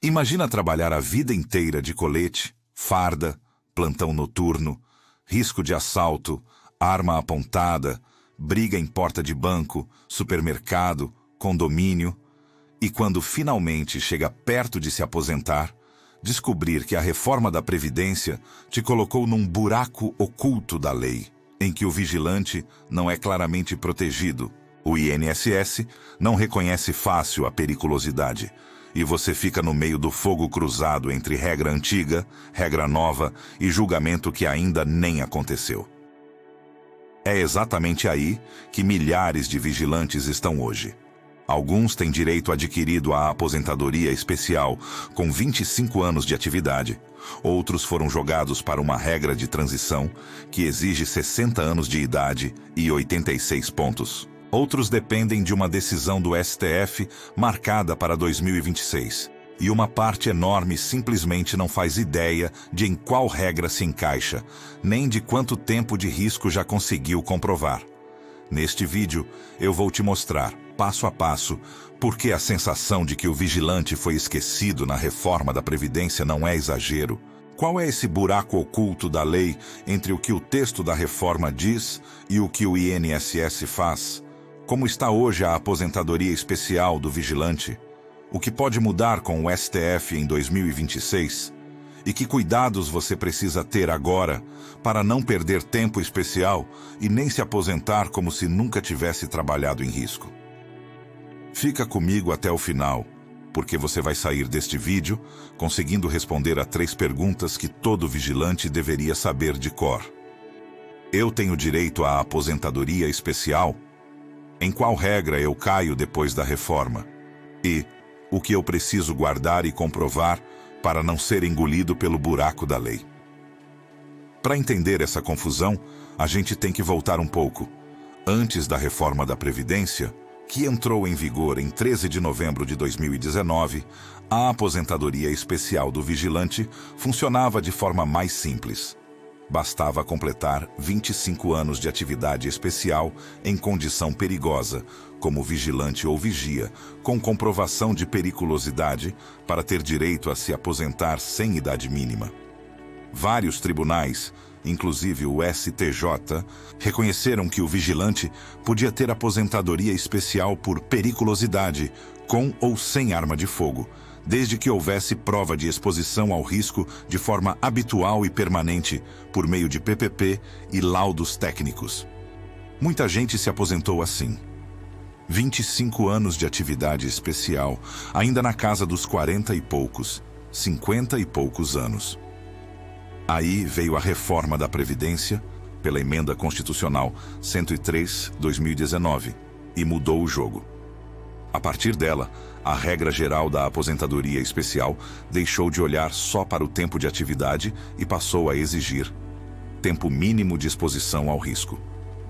Imagina trabalhar a vida inteira de colete, farda, plantão noturno, risco de assalto, arma apontada, briga em porta de banco, supermercado, condomínio, e quando finalmente chega perto de se aposentar, descobrir que a reforma da Previdência te colocou num buraco oculto da lei, em que o vigilante não é claramente protegido. O INSS não reconhece fácil a periculosidade, e você fica no meio do fogo cruzado entre regra antiga, regra nova e julgamento que ainda nem aconteceu. É exatamente aí que milhares de vigilantes estão hoje. Alguns têm direito adquirido à aposentadoria especial com 25 anos de atividade. Outros foram jogados para uma regra de transição que exige 60 anos de idade e 86 pontos. Outros dependem de uma decisão do STF marcada para 2026. E uma parte enorme simplesmente não faz ideia de em qual regra se encaixa, nem de quanto tempo de risco já conseguiu comprovar. Neste vídeo, eu vou te mostrar, passo a passo, por que a sensação de que o vigilante foi esquecido na reforma da Previdência não é exagero. Qual é esse buraco oculto da lei entre o que o texto da reforma diz e o que o INSS faz? Como está hoje a aposentadoria especial do vigilante? O que pode mudar com o STF em 2026? E que cuidados você precisa ter agora para não perder tempo especial e nem se aposentar como se nunca tivesse trabalhado em risco? Fica comigo até o final, porque você vai sair deste vídeo conseguindo responder a 3 perguntas que todo vigilante deveria saber de cor. Eu tenho direito à aposentadoria especial? Em qual regra eu caio depois da reforma? E o que eu preciso guardar e comprovar para não ser engolido pelo buraco da lei? Para entender essa confusão, a gente tem que voltar um pouco. Antes da reforma da Previdência, que entrou em vigor em 13 de novembro de 2019, a aposentadoria especial do vigilante funcionava de forma mais simples. Bastava completar 25 anos de atividade especial em condição perigosa, como vigilante ou vigia, com comprovação de periculosidade para ter direito a se aposentar sem idade mínima. Vários tribunais, inclusive o STJ, reconheceram que o vigilante podia ter aposentadoria especial por periculosidade, com ou sem arma de fogo, desde que houvesse prova de exposição ao risco de forma habitual e permanente, por meio de PPP e laudos técnicos. Muita gente se aposentou assim. 25 anos de atividade especial, ainda na casa dos 40 e poucos, 50 e poucos anos. Aí veio a reforma da Previdência, pela Emenda Constitucional 103/2019, e mudou o jogo. A partir dela, a regra geral da aposentadoria especial deixou de olhar só para o tempo de atividade e passou a exigir tempo mínimo de exposição ao risco,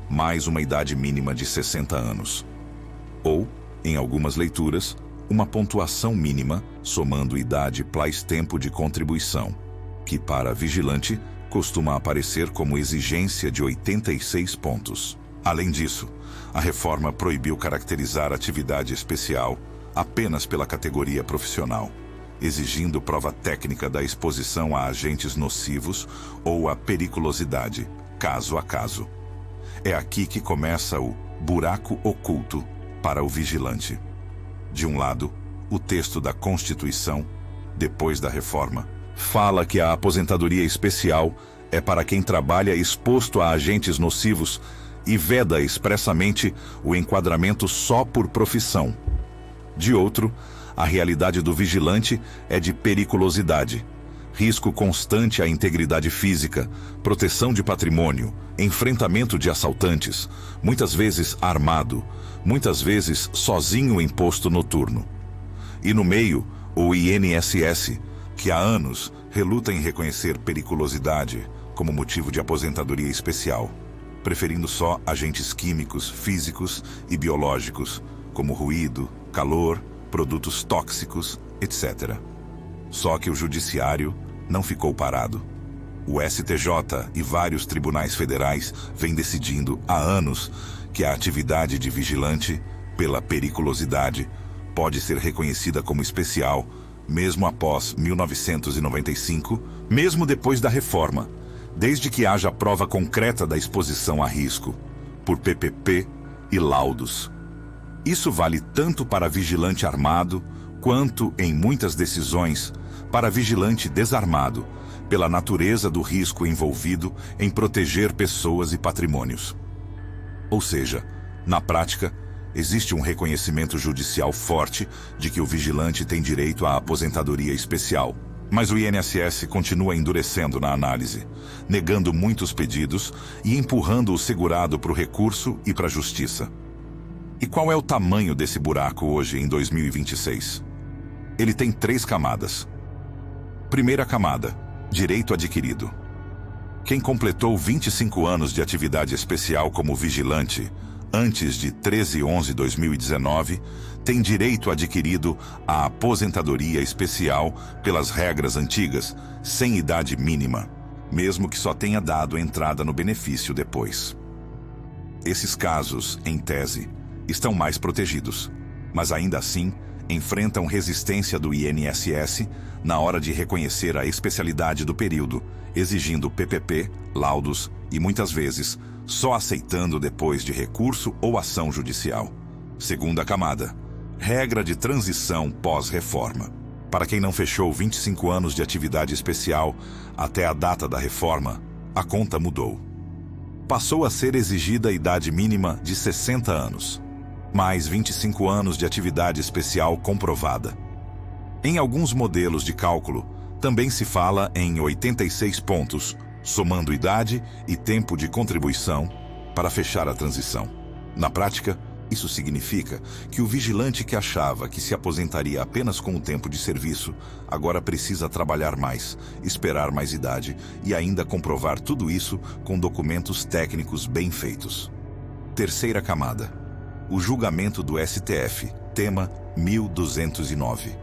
mais uma idade mínima de 60 anos. Ou, em algumas leituras, uma pontuação mínima, somando idade mais tempo de contribuição, que para vigilante costuma aparecer como exigência de 86 pontos. Além disso, a reforma proibiu caracterizar atividade especial apenas pela categoria profissional, exigindo prova técnica da exposição a agentes nocivos ou a periculosidade, caso a caso. É aqui que começa o buraco oculto para o vigilante. De um lado, o texto da Constituição, depois da reforma, fala que a aposentadoria especial é para quem trabalha exposto a agentes nocivos e veda expressamente o enquadramento só por profissão. De outro, a realidade do vigilante é de periculosidade, risco constante à integridade física, proteção de patrimônio, enfrentamento de assaltantes, muitas vezes armado, muitas vezes sozinho em posto noturno. E no meio, o INSS, que há anos reluta em reconhecer periculosidade como motivo de aposentadoria especial, preferindo só agentes químicos, físicos e biológicos, como ruído, calor, produtos tóxicos, etc. Só que o judiciário não ficou parado. O STJ e vários tribunais federais vêm decidindo há anos que a atividade de vigilante, pela periculosidade, pode ser reconhecida como especial, mesmo após 1995, mesmo depois da reforma, desde que haja prova concreta da exposição a risco, por PPP e laudos. Isso vale tanto para vigilante armado, quanto, em muitas decisões, para vigilante desarmado, pela natureza do risco envolvido em proteger pessoas e patrimônios. Ou seja, na prática, existe um reconhecimento judicial forte de que o vigilante tem direito à aposentadoria especial. Mas o INSS continua endurecendo na análise, negando muitos pedidos e empurrando o segurado para o recurso e para a justiça. E qual é o tamanho desse buraco hoje, em 2026? Ele tem 3 camadas. Primeira camada: direito adquirido. Quem completou 25 anos de atividade especial como vigilante antes de 13/11/2019 tem direito adquirido à aposentadoria especial pelas regras antigas, sem idade mínima, mesmo que só tenha dado entrada no benefício depois. Esses casos, em tese, estão mais protegidos, mas ainda assim enfrentam resistência do INSS na hora de reconhecer a especialidade do período, exigindo PPP, laudos e, muitas vezes, só aceitando depois de recurso ou ação judicial. Segunda camada: regra de transição pós-reforma. Para quem não fechou 25 anos de atividade especial até a data da reforma, a conta mudou. Passou a ser exigida a idade mínima de 60 anos, mais 25 anos de atividade especial comprovada. Em alguns modelos de cálculo, também se fala em 86 pontos, somando idade e tempo de contribuição para fechar a transição. Na prática, isso significa que o vigilante que achava que se aposentaria apenas com o tempo de serviço, agora precisa trabalhar mais, esperar mais idade e ainda comprovar tudo isso com documentos técnicos bem feitos. Terceira camada: o julgamento do STF, tema 1209.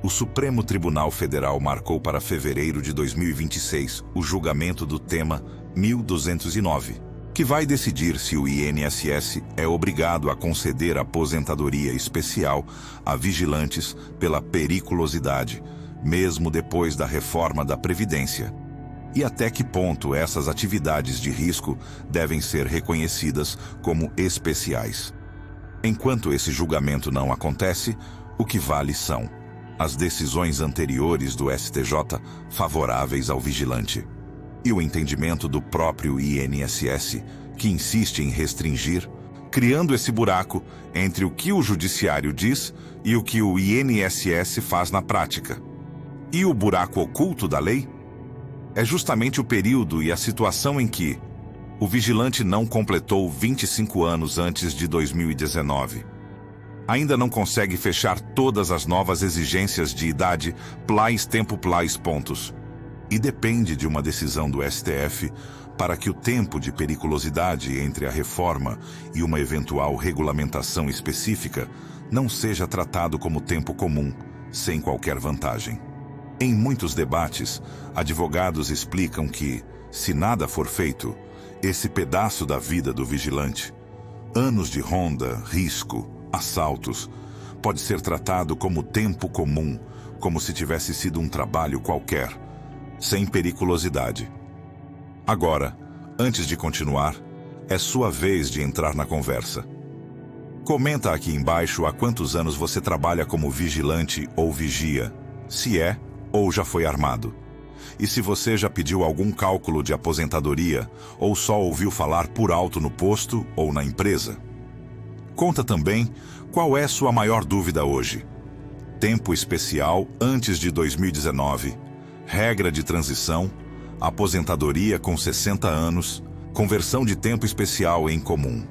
O Supremo Tribunal Federal marcou para fevereiro de 2026 o julgamento do tema 1209, que vai decidir se o INSS é obrigado a conceder aposentadoria especial a vigilantes pela periculosidade, mesmo depois da reforma da Previdência, e até que ponto essas atividades de risco devem ser reconhecidas como especiais. Enquanto esse julgamento não acontece, o que vale são as decisões anteriores do STJ favoráveis ao vigilante e o entendimento do próprio INSS, que insiste em restringir, criando esse buraco entre o que o judiciário diz e o que o INSS faz na prática. E o buraco oculto da lei é justamente o período e a situação em que o vigilante não completou 25 anos antes de 2019. Ainda não consegue fechar todas as novas exigências de idade, plais, tempo, plais, pontos. E depende de uma decisão do STF para que o tempo de periculosidade entre a reforma e uma eventual regulamentação específica não seja tratado como tempo comum, sem qualquer vantagem. Em muitos debates, advogados explicam que, se nada for feito, esse pedaço da vida do vigilante, anos de ronda, risco, assaltos, pode ser tratado como tempo comum, como se tivesse sido um trabalho qualquer, sem periculosidade. Agora, antes de continuar, é sua vez de entrar na conversa. Comenta aqui embaixo há quantos anos você trabalha como vigilante ou vigia, se é ou já foi armado. E se você já pediu algum cálculo de aposentadoria ou só ouviu falar por alto no posto ou na empresa. Conta também qual é sua maior dúvida hoje. Tempo especial antes de 2019, regra de transição, aposentadoria com 60 anos, conversão de tempo especial em comum.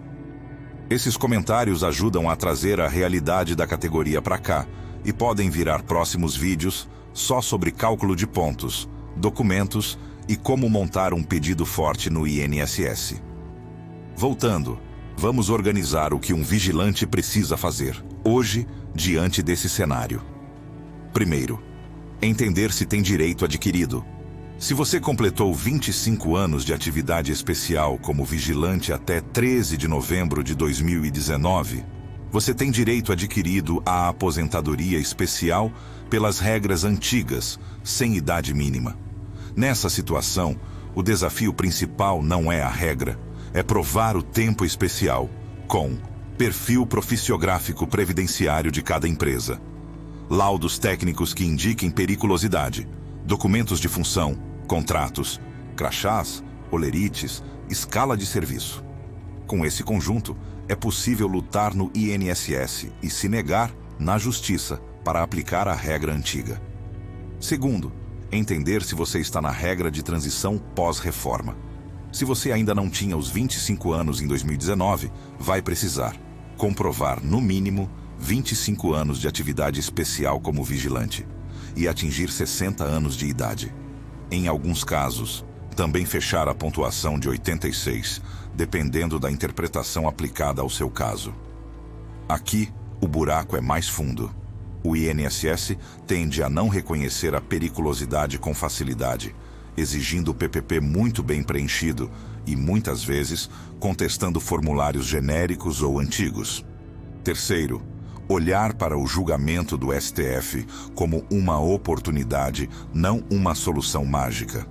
Esses comentários ajudam a trazer a realidade da categoria para cá e podem virar próximos vídeos só sobre cálculo de pontos, documentos e como montar um pedido forte no INSS. Voltando, vamos organizar o que um vigilante precisa fazer, hoje, diante desse cenário. Primeiro, entender se tem direito adquirido. Se você completou 25 anos de atividade especial como vigilante até 13 de novembro de 2019, Você tem direito adquirido à aposentadoria especial pelas regras antigas, sem idade mínima. Nessa situação, o desafio principal não é a regra, é provar o tempo especial, com perfil proficiográfico previdenciário de cada empresa, laudos técnicos que indiquem periculosidade, documentos de função, contratos, crachás, olerites, escala de serviço. Com esse conjunto, é possível lutar no INSS e se negar na Justiça para aplicar a regra antiga. Segundo, entender se você está na regra de transição pós-reforma. Se você ainda não tinha os 25 anos em 2019, vai precisar comprovar, no mínimo, 25 anos de atividade especial como vigilante e atingir 60 anos de idade. Em alguns casos, também fechar a pontuação de 86, dependendo da interpretação aplicada ao seu caso. Aqui, o buraco é mais fundo. O INSS tende a não reconhecer a periculosidade com facilidade, exigindo o PPP muito bem preenchido e, muitas vezes, contestando formulários genéricos ou antigos. Terceiro, olhar para o julgamento do STF como uma oportunidade, não uma solução mágica.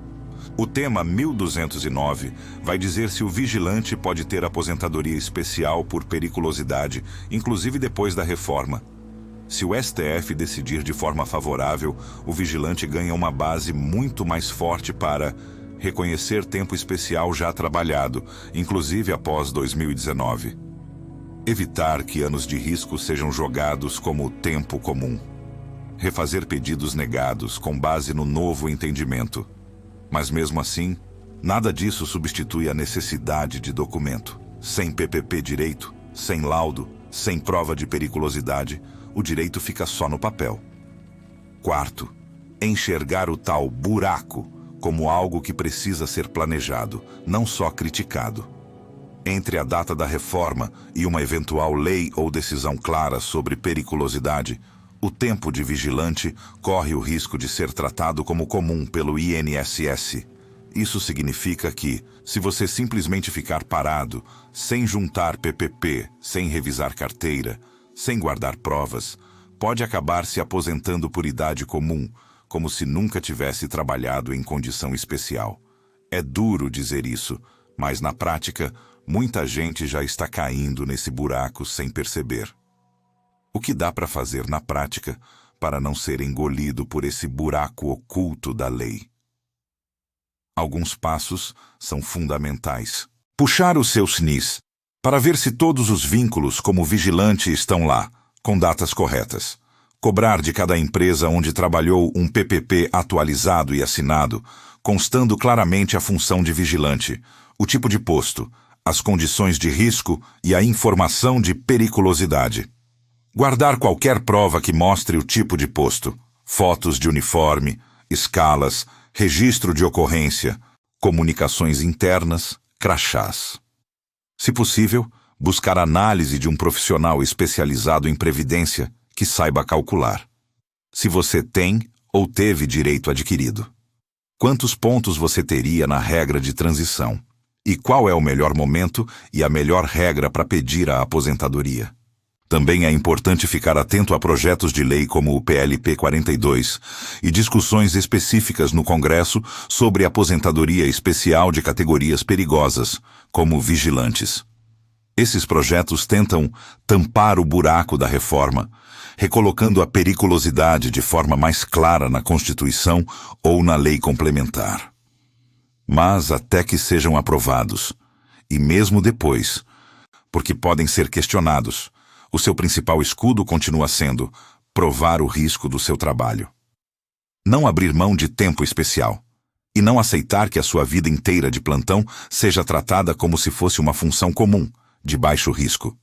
O tema 1209 vai dizer se o vigilante pode ter aposentadoria especial por periculosidade, inclusive depois da reforma. Se o STF decidir de forma favorável, o vigilante ganha uma base muito mais forte para reconhecer tempo especial já trabalhado, inclusive após 2019. Evitar que anos de risco sejam jogados como tempo comum. Refazer pedidos negados com base no novo entendimento. Mas mesmo assim, nada disso substitui a necessidade de documento. Sem PPP direito, sem laudo, sem prova de periculosidade, o direito fica só no papel. Quarto, enxergar o tal buraco como algo que precisa ser planejado, não só criticado. Entre a data da reforma e uma eventual lei ou decisão clara sobre periculosidade, o tempo de vigilante corre o risco de ser tratado como comum pelo INSS. Isso significa que, se você simplesmente ficar parado, sem juntar PPP, sem revisar carteira, sem guardar provas, pode acabar se aposentando por idade comum, como se nunca tivesse trabalhado em condição especial. É duro dizer isso, mas na prática, muita gente já está caindo nesse buraco sem perceber. O que dá para fazer na prática para não ser engolido por esse buraco oculto da lei? Alguns passos são fundamentais. Puxar o seu SNIS para ver se todos os vínculos como vigilante estão lá, com datas corretas. Cobrar de cada empresa onde trabalhou um PPP atualizado e assinado, constando claramente a função de vigilante, o tipo de posto, as condições de risco e a informação de periculosidade. Guardar qualquer prova que mostre o tipo de posto, fotos de uniforme, escalas, registro de ocorrência, comunicações internas, crachás. Se possível, buscar análise de um profissional especializado em previdência que saiba calcular. Se você tem ou teve direito adquirido. Quantos pontos você teria na regra de transição? E qual é o melhor momento e a melhor regra para pedir a aposentadoria? Também é importante ficar atento a projetos de lei como o PLP 42 e discussões específicas no Congresso sobre aposentadoria especial de categorias perigosas, como vigilantes. Esses projetos tentam tampar o buraco da reforma, recolocando a periculosidade de forma mais clara na Constituição ou na lei complementar. Mas até que sejam aprovados, e mesmo depois, porque podem ser questionados, o seu principal escudo continua sendo provar o risco do seu trabalho. Não abrir mão de tempo especial. E não aceitar que a sua vida inteira de plantão seja tratada como se fosse uma função comum, de baixo risco.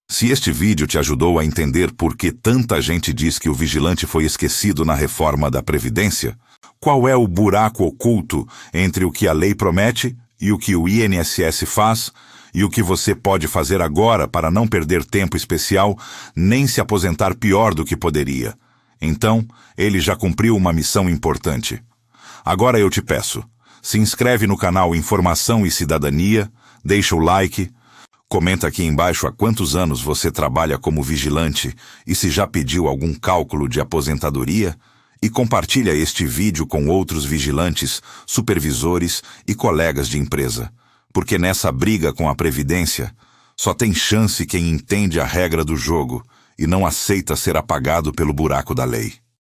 Se este vídeo te ajudou a entender por que tanta gente diz que o vigilante foi esquecido na reforma da Previdência, qual é o buraco oculto entre o que a lei promete e o que o INSS faz, e o que você pode fazer agora para não perder tempo especial nem se aposentar pior do que poderia. Então, ele já cumpriu uma missão importante. Agora eu te peço, se inscreve no canal Informação e Cidadania, deixa o like, Comenta aqui embaixo há quantos anos você trabalha como vigilante e se já pediu algum cálculo de aposentadoria, e compartilha este vídeo com outros vigilantes, supervisores e colegas de empresa, porque nessa briga com a Previdência só tem chance quem entende a regra do jogo e não aceita ser apagado pelo buraco da lei.